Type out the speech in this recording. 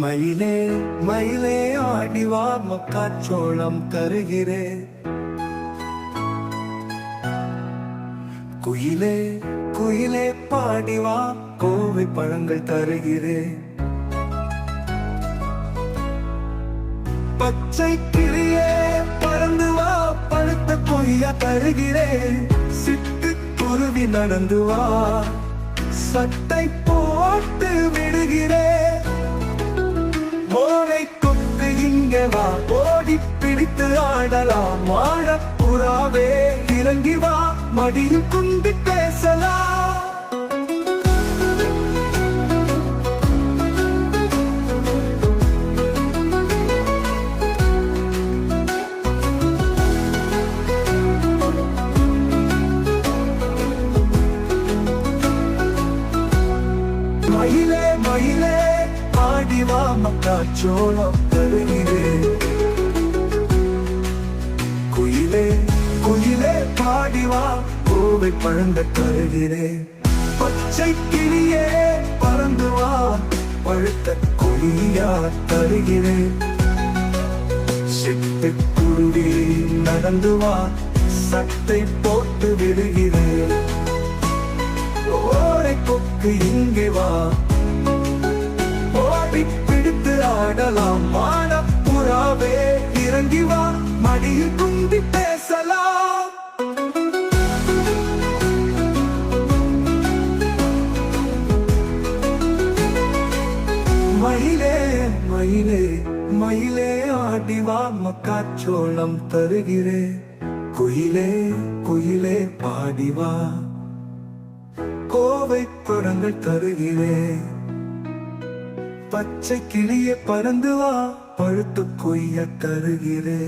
மயிலே மயிலே ஆடிவா மக்காச்சோளம் தருகிறே. குயிலே குயிலே பாடிவா கோவை பழங்கள் தருகிறே. பச்சை கிளியே பறந்து வா பழுத்த கொய்யா தருகிறே. சிட்டு குருவி நடந்து வா சட்டை போட்டு விடுகிறே. மோனை கொத்து இங்கே வா ஓடி பிடித்து ஆடலாம். வாழப்புறாவே இறங்கி வா மடியில் குந்தி பேசலாம். மயிலே மயிலே ஆடிவா மக்காச்சோளம் தருகிறே. குயிலே குயிலே பாடிவா கோவை பழங்கள் தருகிறே. பச்சை கிளியே பறந்து வா பழுத்த கொய்யா தருகிறே. சிட்டு குருவி நடந்து வா சட்டை போட்டு விடுகிறே. ஓரை கொக்கு இங்கே வா ஓடி பிடித்து ஆடலாம். வானப்புறாவே இறங்கி வா மடியில் குந்தி பேசலாம். மயிலே மயிலே மயிலே ஆடிவா மக்காச்சோளம் தருகிறே. குயிலே குயிலே பாடிவா கோவை பழங்கள் தருகிறே. பச்சை கிளியே பறந்து வா பழுத்து கொய்ய தருகிறே.